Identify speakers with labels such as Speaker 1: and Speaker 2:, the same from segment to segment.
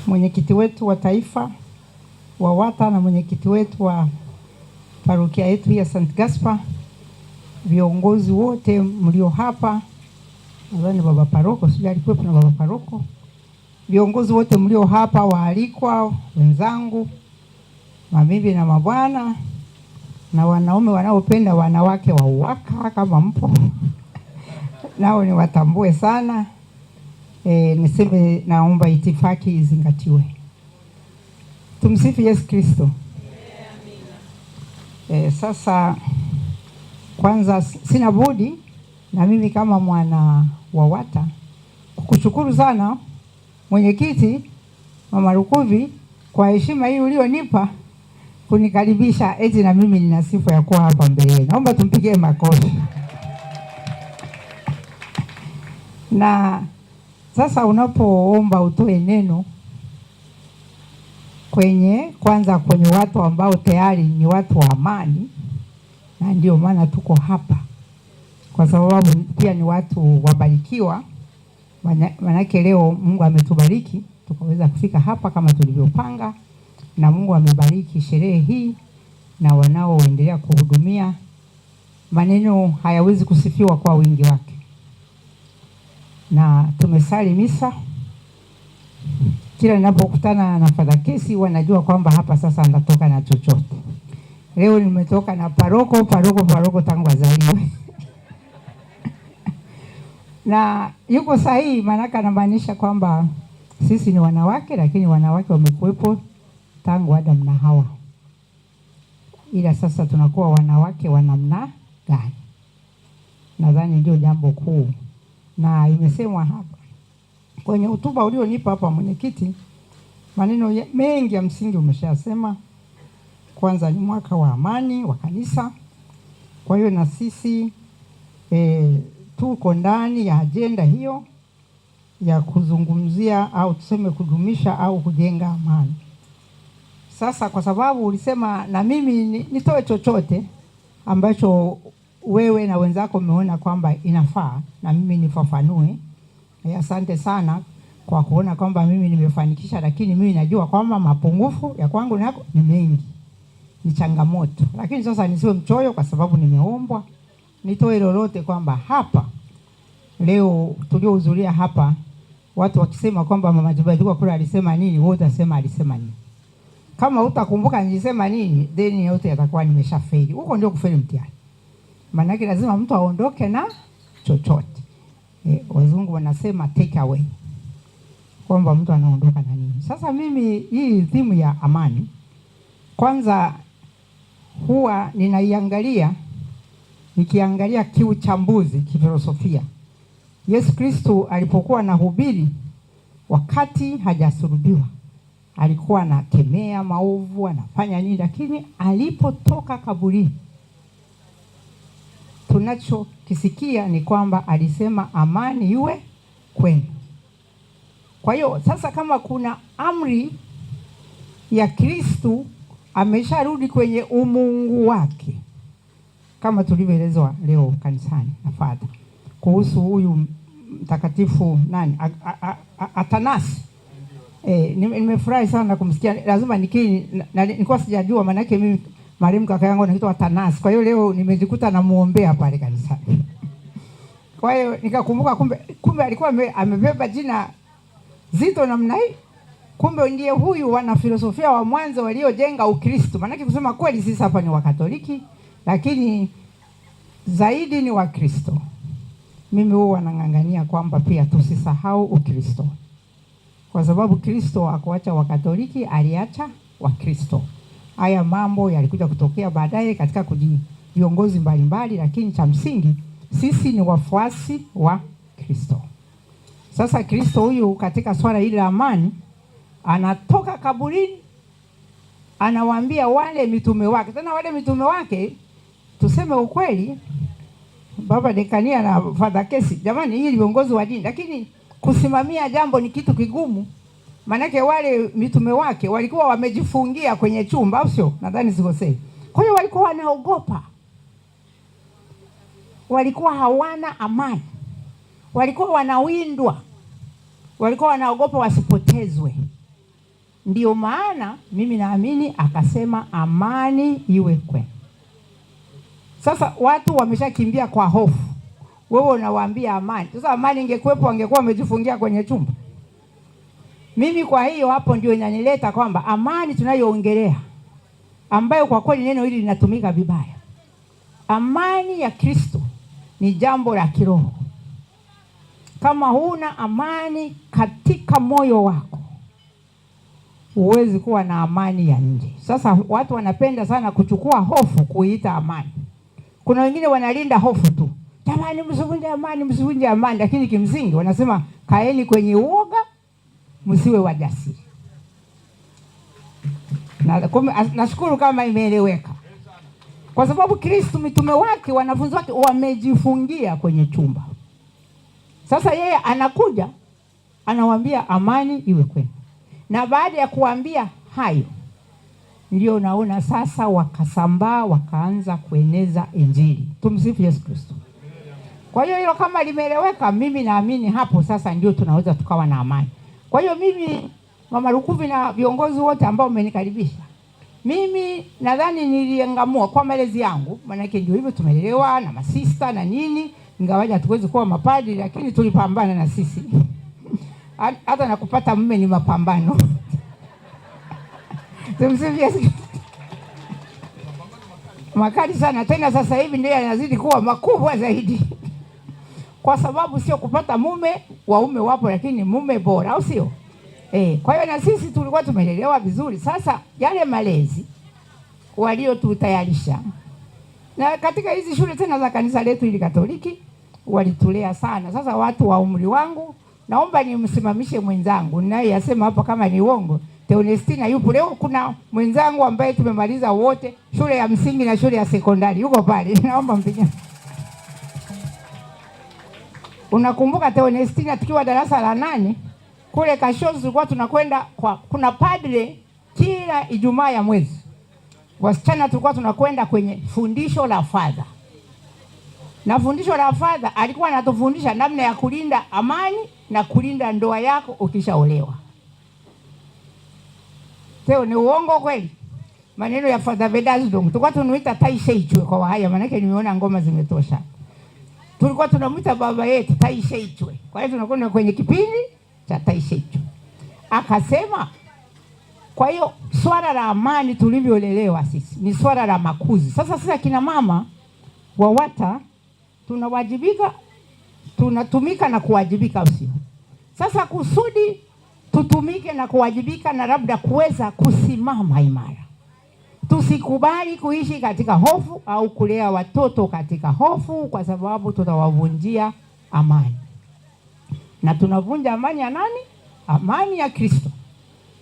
Speaker 1: mwenyekiti wetu wa taifa wa WATA na mwenyekiti wetu wa parokia yetu ya St. Gaspar, viongozi wote mlio hapa, nadhani baba paroko sija alikuwepo na baba paroko, viongozi wote mlio hapa, waalikwa wenzangu, mabibi na mabwana, na wanaume wanaopenda wanawake wa UWAKA kama mpo nao ni watambue sana. Niseme naomba itifaki izingatiwe. Tumsifu Yesu Kristo. Sasa kwanza sina budi na mimi kama mwana wa WATA kukushukuru sana mwenyekiti Mama Lukuvi kwa heshima hii ulionipa kunikaribisha eti na mimi nina sifa ya kuwa hapa mbele. Naomba tumpigie makofi. Na sasa unapoomba utoe neno kwanza kwenye watu ambao tayari ni watu wa amani, na ndio maana tuko hapa, kwa sababu pia ni watu wabarikiwa. Manake leo Mungu ametubariki tukaweza kufika hapa kama tulivyopanga, na Mungu amebariki sherehe hii na wanaoendelea kuhudumia. Maneno hayawezi kusifiwa kwa wingi wake. Na tumesali misa. Kila ninapokutana na Father Kesi wanajua kwamba hapa sasa ndatoka na chochote. Leo nimetoka na paroko tangu azaliwe. Na yuko sahihi, maana anamaanisha kwamba sisi ni wanawake, lakini wanawake wamekuwepo tangu Adam na Hawa. Ila sasa tunakuwa wanawake wa namna gani? Nadhani ndio jambo kuu. Na imesemwa hapa kwenye hotuba ulionipa hapa mwenyekiti, maneno mengi ya msingi umeshasema. Kwanza ni mwaka wa amani wa kanisa. Kwa hiyo na sisi tuko ndani ya ajenda hiyo ya kuzungumzia au tuseme kudumisha au kujenga amani. Sasa kwa sababu ulisema na mimi nitoe chochote ambacho wewe na wenzako mmeona kwamba inafaa na mimi nifafanue. Asante sana kwa kuona kwamba mimi nimefanikisha, lakini mimi najua kwamba mapungufu ya kwangu nako ni mengi, ni changamoto. Lakini sasa nisiwe mchoyo, kwa sababu nimeombwa nitoe lolote, kwamba hapa leo tuliohudhuria hapa watu wakisema kwamba Mama Tibaijuka kule alisema nini, wewe utasema alisema nini. Kama utakumbuka nilisema nini, then yote yatakuwa nimeshafeli. Huko ndio kufeli mtihani. Maana yake lazima mtu aondoke na chochote. Wazungu wanasema take away, kwamba mtu anaondoka na nini. Sasa mimi hii thimu ya amani kwanza huwa nikiangalia kiuchambuzi, kifilosofia. Yesu Kristo alipokuwa anahubiri, wakati hajasulubiwa, alikuwa anakemea maovu, anafanya nini, lakini alipotoka kaburini, tunachokisikia ni kwamba alisema amani iwe kwenu. Kwa hiyo sasa kama kuna amri ya Kristo, amesharudi kwenye umungu wake, kama tulivyoelezwa leo kanisani na Father kuhusu huyu mtakatifu nani Atanasi. Nimefurahi sana kumsikia. Lazima nilikuwa sijajua, maana yake mimi marehemu kaka yangu anaitwa Atanasi. Kwa hiyo leo nimejikuta namuombea pale kanisani. Kwa hiyo nikakumbuka kumbe alikuwa amebeba jina zito namna hii. Kumbe ndiye huyu wana filosofia wa mwanzo waliojenga Ukristo. Maana kusema kweli sisi hapa ni Wakatoliki, lakini zaidi ni Wakristo. Mimi huwa nang'ang'ania kwamba pia tusisahau Ukristo, kwa sababu Kristo hakuacha Wakatoliki, aliacha Wakristo. Haya mambo yalikuja kutokea baadaye katika viongozi mbalimbali, lakini cha msingi sisi ni wafuasi wa Kristo. Sasa Kristo huyu katika swala hili la amani anatoka kaburini, anawaambia wale mitume wake. Tena wale mitume wake, tuseme ukweli, Baba Dekania na Father Kesi, jamani, hii ni viongozi wa dini, lakini kusimamia jambo ni kitu kigumu. Manake wale mitume wake walikuwa wamejifungia kwenye chumba, au sio? Nadhani sikosei. Kwa hiyo walikuwa wanaogopa. Walikuwa hawana amani. Walikuwa wanawindwa. Walikuwa wanaogopa wasipotezwe. Ndio maana mimi naamini akasema amani iwe kwenu. Sasa watu wameshakimbia kwa hofu, wewe unawaambia amani. Sasa amani ingekuwepo wangekuwa wamejifungia kwenye chumba. Mimi kwa hiyo hapo ndio inanileta kwamba amani tunayoongelea, ambayo kwa kweli neno hili linatumika vibaya, amani ya Kristo ni jambo la kiroho. Kama huna amani katika moyo wako, huwezi kuwa na amani ya nje. Sasa watu wanapenda sana kuchukua hofu kuita amani. Kuna wengine wanalinda hofu tu, jamani msivunje amani, msivunje amani, lakini kimsingi wanasema kaeni kwenye uoga, msiwe wajasiri. Nashukuru kama imeeleweka, kwa sababu Kristo, mitume wake, wanafunzi wake wamejifungia kwenye chumba. Sasa yeye anakuja anawaambia amani iwe kwenu, na baada ya kuambia hayo ndio naona sasa wakasambaa, wakaanza kueneza Injili. Tumsifu Yesu Kristo. Kwa hiyo hilo kama limeeleweka, mimi naamini hapo sasa ndio tunaweza tukawa na amani. Kwa hiyo mimi, Mama Lukuvi na viongozi wote ambao mmenikaribisha, mimi nadhani niliangamua kwa malezi yangu, maana yake ndio hivyo tumelelewa na masista na nini, ingawaje hatuwezi kuwa mapadri, lakini tulipambana na sisi. Hata na kupata mume ni mapambano. Tumsifu Yesu. Makali sana tena, sasa hivi ndio yanazidi kuwa makubwa zaidi. Kwa sababu sio kupata mume, waume wapo lakini mume bora, au sio? Kwa hiyo na sisi tulikuwa tumelelewa vizuri. Sasa yale malezi waliotutayarisha, na katika hizi shule tena za kanisa letu hili Katoliki walitulea sana. Sasa watu wa umri wangu, naomba nimsimamishe mwenzangu naye yasema hapo kama ni uongo. Theonestina yupo leo. Kuna mwenzangu ambaye tumemaliza wote shule ya msingi na shule ya sekondari, yuko pale, naomba mpige. Unakumbuka Theonestina tukiwa darasa la 8 kule Kashozi tulikuwa tunakwenda kuna padre kila Ijumaa ya mwezi. Wasichana tulikuwa tunakwenda kwenye fundisho la fadha. Na fundisho la fadha alikuwa anatufundisha namna ya kulinda amani na kulinda ndoa yako ukishaolewa. Teo ni uongo kweli? Maneno ya Father Vedasto tulikuwa tunamuita Taisheichwe kwa Wahaya, maana yake nimeona ngoma zimetosha. Tulikuwa tunamuita baba yetu Taisheichwe. Kwa hiyo tunakwenda kwenye kipindi cha Taisheichwe. Akasema, kwa hiyo swala la amani tulivyolelewa sisi ni swala la makuzi. Sasa kina mama WAWATA tunawajibika, tunatumika na kuwajibika, usio. Sasa kusudi tutumike na kuwajibika na labda kuweza kusimama imara. Tusikubali kuishi katika hofu au kulea watoto katika hofu, kwa sababu tutawavunjia amani. Na tunavunja amani ya nani? Amani ya Kristo.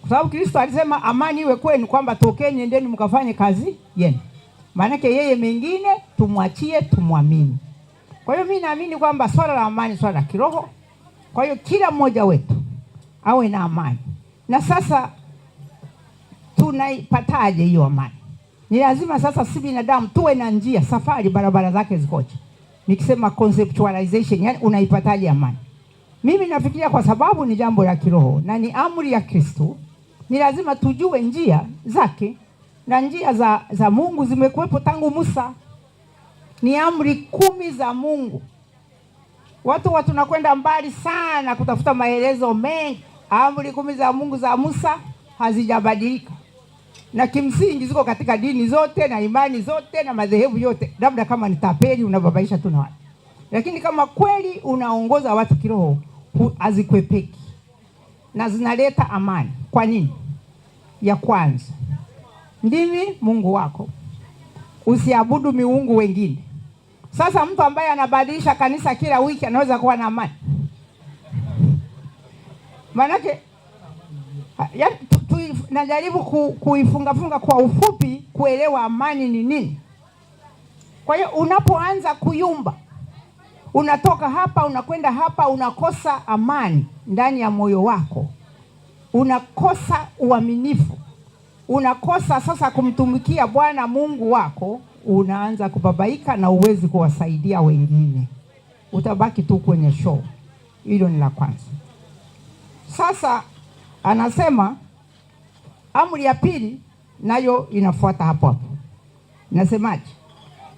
Speaker 1: Kwa sababu Kristo alisema amani iwe kwenu, kwamba tokeni endeni mkafanye kazi yenu. Maana yake yeye mengine tumwachie, tumwamini. Kwa hiyo mimi naamini kwamba swala la amani swala la kiroho. Kwa hiyo kila mmoja wetu awe na amani. Na sasa tunaipataje hiyo amani? Ni lazima sasa si binadamu tuwe na njia, safari, barabara zake zikoje. Nikisema conceptualization, yani unaipataje amani? Mimi nafikiria kwa sababu ni jambo la kiroho na ni amri ya Kristo, ni lazima tujue njia zake, na njia za Mungu zimekuwepo tangu Musa. Ni amri 10 za Mungu. Watu tunakwenda mbali sana kutafuta maelezo mengi. Amri 10 za Mungu za Musa hazijabadilika. Na kimsingi ziko katika dini zote na imani zote na madhehebu yote. Labda kama ni tapeli unababaisha tu na watu. Lakini kama kweli unaongoza watu kiroho, hazikwepeki. Na zinaleta amani. Kwa nini? Ya kwanza, ndimi Mungu wako. Usiabudu miungu wengine. Sasa mtu ambaye anabadilisha kanisa kila wiki anaweza kuwa na amani? Manake najaribu kuifunga kwa ufupi kuelewa amani ni nini. Kwa hiyo unapoanza kuyumba, unatoka hapa unakwenda hapa, unakosa amani ndani ya moyo wako, unakosa uaminifu, unakosa sasa kumtumikia Bwana Mungu wako, unaanza kubabaika na uwezi kuwasaidia wengine, utabaki tu kwenye show. Hilo ni la kwanza. Sasa anasema amri ya pili nayo inafuata hapo hapo. Nasemaje?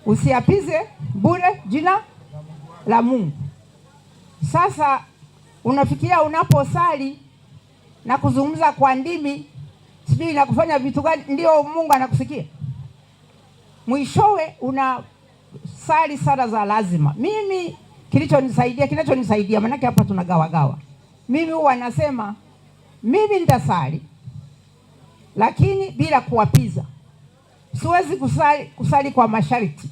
Speaker 1: Usiapize bure jina la Mungu. Sasa unafikiria unaposali na kuzungumza kwa ndimi sijui na kufanya vitu gani ndio Mungu anakusikia? Mwishowe unasali sala za lazima. Mimi kinachonisaidia maana hapa tunagawa. Mimi huwa nasema mimi nitasali lakini bila kuwapiza. Siwezi kusali kwa masharti.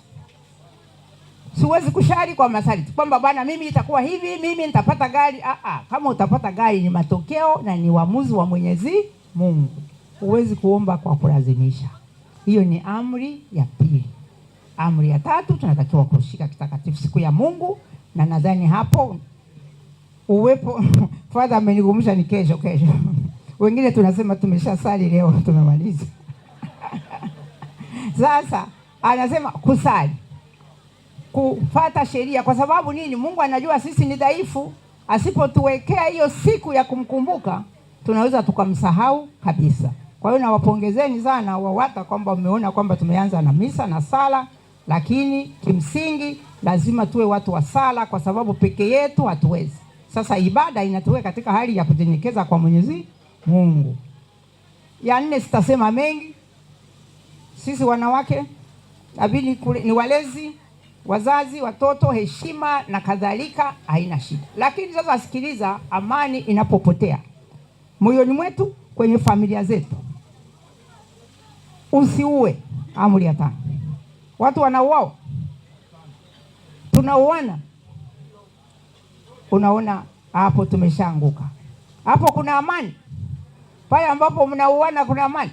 Speaker 1: Siwezi kushari kwa masharti kwamba bwana mimi itakuwa hivi, mimi nitapata gari. Kama utapata gari ni matokeo na ni uamuzi wa Mwenyezi Mungu. Huwezi kuomba kwa kulazimisha. Hiyo ni amri ya pili. Amri ya tatu, tunatakiwa kushika kitakatifu siku ya Mungu, na nadhani hapo uwepo Father amenikumbusha ni kesho. Wengine tunasema tumeshasali leo tumemaliza. Sasa anasema kusali, kufuata sheria. Kwa sababu nini? Mungu anajua sisi ni dhaifu. Asipotuwekea hiyo siku ya kumkumbuka, tunaweza tukamsahau kabisa. Kwa hiyo nawapongezeni sana WAWATA kwamba umeona kwamba tumeanza na misa na sala, lakini kimsingi lazima tuwe watu wa sala, kwa sababu peke yetu hatuwezi. Sasa ibada inatuweka katika hali ya kunyenyekeza kwa Mwenyezi Mungu. Ya nne, sitasema mengi. Sisi wanawake ni walezi, wazazi, watoto, heshima na kadhalika, haina shida. Lakini sasa sikiliza, amani inapopotea moyoni mwetu, kwenye familia zetu. Usiue, amri ya 5. Watu wanauawa, tunauana. Unaona hapo tumeshaanguka. Hapo kuna amani? Pale ambapo mnauana kuna amani?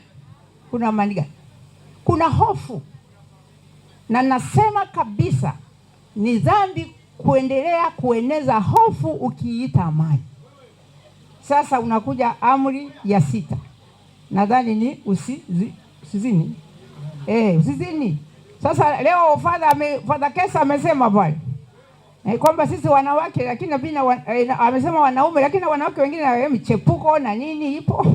Speaker 1: Kuna amani gani? Kuna hofu. Na nasema kabisa ni dhambi kuendelea kueneza hofu ukiita amani. Sasa unakuja amri ya 6. Nadhani ni usizini. Usizini. Sasa leo Father Kesa amesema pale kwamba sisi wanawake, lakini amesema wanaume, lakini wanawake wengine na michepuko na nini ipo.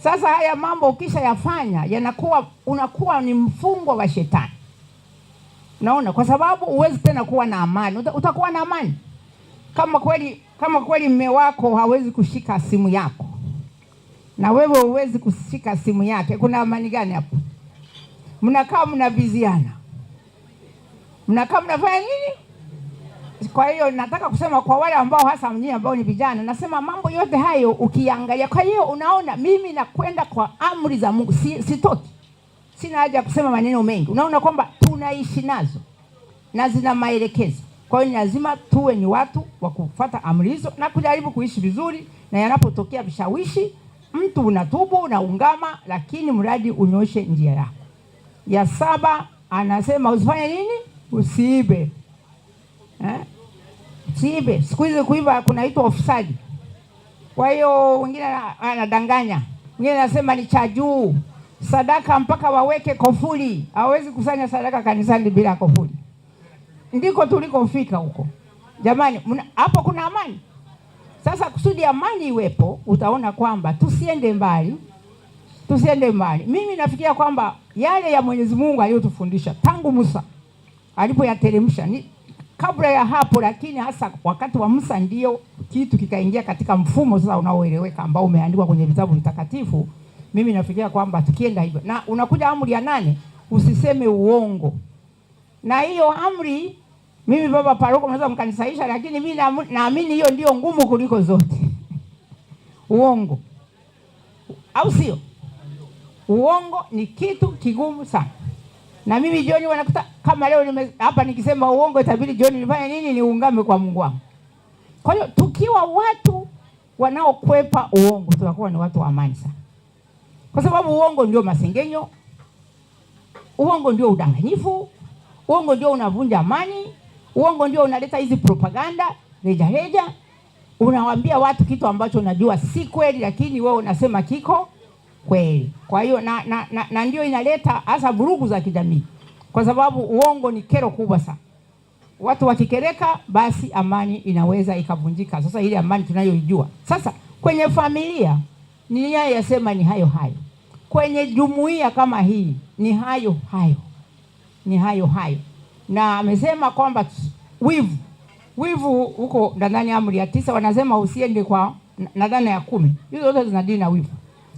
Speaker 1: Sasa haya mambo ukisha yafanya unakuwa ni mfungwa wa shetani. Naona, kwa sababu uwezi tena kuwa na amani. Utakuwa na amani kama kweli mume wako hawezi kushika simu yako na wewe huwezi kushika simu yake. Kuna amani gani hapo? Mnakaa mnaviziana, mnakaa mnafanya nini? Kwa hiyo nataka kusema kwa wale ambao hasa mnyie ambao ni vijana, nasema mambo yote hayo ukiangalia. Kwa hiyo unaona mimi nakwenda kwa amri za Mungu, sitoki. Sina haja ya kusema maneno mengi. Unaona kwamba tunaishi nazo na zina maelekezo. Kwa hiyo lazima tuwe ni watu wa kufuata amri hizo na kujaribu kuishi vizuri, na yanapotokea vishawishi mtu unatubu, unaungama, lakini mradi unyoshe njia yako. Ya 7 anasema usifanye nini? Usiibe. Usiibe. Siku hizi kuiba kunaitwa ufisadi. Kwa hiyo wengine anadanganya. Wengine anasema ni cha juu. Sadaka mpaka waweke kofuli. Hawezi kusanya sadaka kanisani bila kofuli. Ndiko tulikofika huko. Jamani, hapo kuna amani. Sasa kusudi amani iwepo, utaona kwamba tusiende mbali. Mimi nafikiria kwamba yale ya Mwenyezi Mungu aliyotufundisha tangu Musa alipoyateremsha ni kabla ya hapo, lakini hasa wakati wa Musa ndio kitu kikaingia katika mfumo sasa unaoeleweka ambao umeandikwa kwenye vitabu vitakatifu. Mimi nafikiria kwamba tukienda hivyo, na unakuja amri ya 8, usiseme uongo. Na hiyo amri mimi baba paroko mnaweza mkanisaisha, lakini mimi naamini hiyo ndio ngumu kuliko zote. Uongo, au sio? Uongo ni kitu kigumu sana. Na mimi jioni wanakuta kama leo hapa nikisema uongo itabidi jioni nifanye nini? Niungame kwa Mungu wangu. Kwa hiyo tukiwa watu wanaokwepa uongo, tunakuwa ni watu wa amani sana. Kwa sababu uongo ndio masengenyo, uongo ndio udanganyifu, uongo ndio unavunja amani, uongo ndio unaleta hizi propaganda reja. Unawaambia watu kitu ambacho unajua si kweli, lakini wewe unasema kiko kweli. Kwa hiyo na ndio inaleta hasa vurugu za kijamii, kwa sababu uongo ni kero kubwa sana. Watu wakikereka, basi amani inaweza ikavunjika. Sasa ile amani tunayoijua sasa kwenye familia, ni yeye yasema ni hayo hayo. Kwenye jumuiya kama hii ni hayo hayo, ni hayo hayo. Na amesema kwamba wivu huko ndani ya amri ya 9 wanasema usiende kwa nadhani ya 10. Hizo zote zinadili na wivu,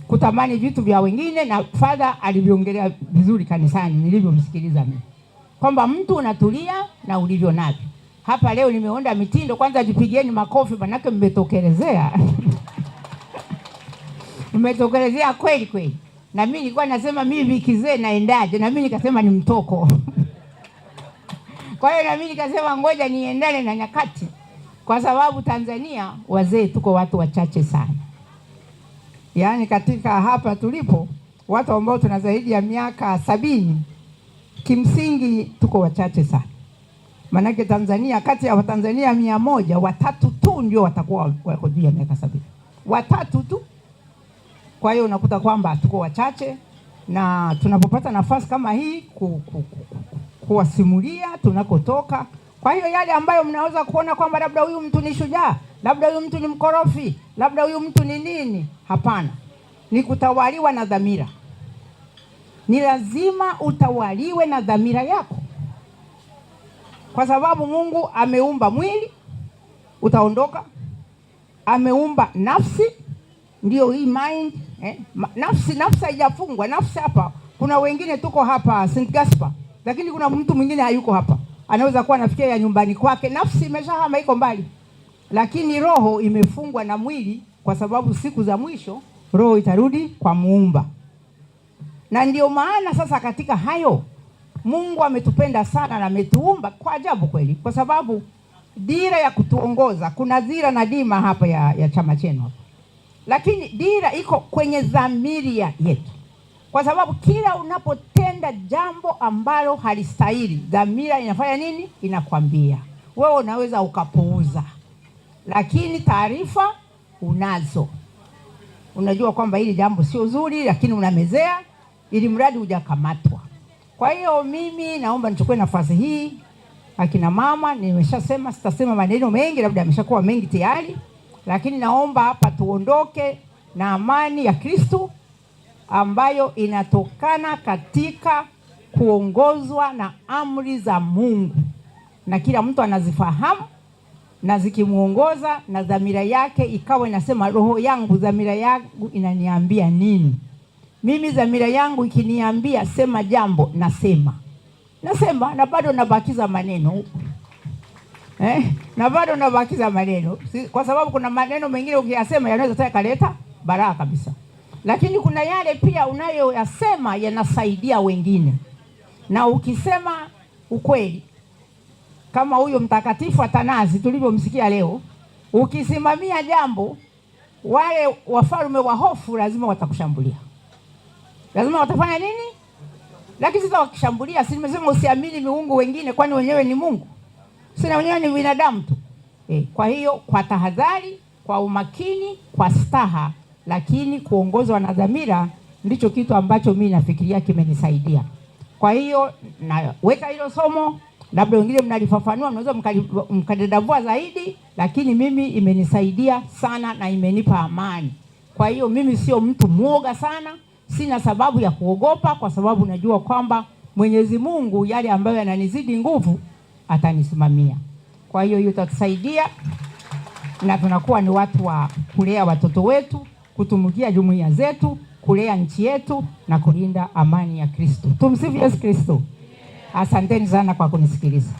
Speaker 1: kutamani vitu vya wengine, na Father alivyoongelea vizuri kanisani nilivyomsikiliza mimi, kwamba mtu unatulia na ulivyo navyo. Hapa leo nimeonda mitindo, kwanza jipigieni makofi manake mmetokelezea. Mmetokelezea kweli kweli. Na mimi nilikuwa nasema mimi kizee naendaje, na mimi nikasema ni mtoko. Kwa hiyo na mimi nikasema ngoja niendane na nyakati, kwa sababu Tanzania wazee tuko watu wachache sana. Yaani katika hapa tulipo watu ambao tuna zaidi ya miaka 70 kimsingi tuko wachache sana. Manake Tanzania, kati ya Watanzania 100, 3 tu ndio watakuwa wako juu ya miaka 70. 3 tu. Kwa hiyo unakuta kwamba tuko wachache, na tunapopata nafasi kama hii kuwasimulia tunakotoka. Kwa hiyo yale ambayo mnaweza kuona kwamba labda huyu mtu ni shujaa, labda huyu mtu ni mkorofi, labda huyu mtu ni nini, hapana. Ni kutawaliwa na dhamira. Ni lazima utawaliwe na dhamira yako, kwa sababu Mungu ameumba mwili, utaondoka. Ameumba nafsi, ndio hii mind, nafsi haijafungwa. Nafsi hapa, kuna wengine tuko hapa St. Gaspar, lakini kuna mtu mwingine hayuko hapa, anaweza kuwa anafikia ya nyumbani kwake. Nafsi imeshahama, iko mbali, lakini roho imefungwa na mwili, kwa sababu siku za mwisho roho itarudi kwa Muumba. Na ndio maana sasa katika hayo Mungu ametupenda sana na ametuumba kwa ajabu kweli, kwa sababu dira ya kutuongoza, kuna dira na dima hapa ya chama chenu hapa, lakini dira iko kwenye dhamiri yetu, kwa sababu kila unapotenda jambo ambalo halistahili, dhamira inafanya nini? Inakwambia. Wewe unaweza ukapuuza, lakini taarifa unazo. Unajua kwamba hili jambo sio zuri, lakini unamezea ili mradi hujakamatwa. Kwa hiyo mimi naomba nichukue nafasi hii, akina mama, nimeshasema sitasema maneno mengi, labda yameshakuwa mengi tayari, lakini naomba hapa tuondoke na amani ya Kristo ambayo inatokana katika kuongozwa na amri za Mungu, na kila mtu anazifahamu, na zikimuongoza na dhamira yake ikawa inasema, roho yangu, dhamira yangu inaniambia nini? Mimi dhamira yangu ikiniambia sema jambo, nasema na bado nabakiza maneno. Na bado nabakiza maneno, kwa sababu kuna maneno mengine ukiyasema yanaweza kaleta baraka kabisa, lakini kuna yale pia unayoyasema yanasaidia wengine. Na ukisema ukweli, kama huyo mtakatifu Athanasi tulivyomsikia leo, ukisimamia jambo, wale wafalme wa hofu lazima watakushambulia. Lazima watafanya nini? Lakini sasa wakishambulia, si nimesema usiamini miungu wengine, kwani wenyewe ni Mungu? Sina, wenyewe ni binadamu tu. Kwa hiyo kwa tahadhari, kwa umakini, kwa staha, lakini kuongozwa na dhamira ndicho kitu ambacho mimi nafikiria kimenisaidia. Kwa hiyo naweka hilo somo, labda wengine mnalifafanua, mnaweza mkadadavua zaidi, lakini mimi imenisaidia sana na imenipa amani. Kwa hiyo mimi sio mtu mwoga sana, sina sababu ya kuogopa, kwa sababu najua kwamba Mwenyezi Mungu yale ambayo yananizidi nguvu atanisimamia. Kwa hiyo itatusaidia, na tunakuwa ni watu wa kulea watoto wetu, kutumikia jumuiya zetu, kulea nchi yetu na kulinda amani ya Kristo. Tumsifu Yesu Kristo. Asanteni sana kwa kunisikiliza.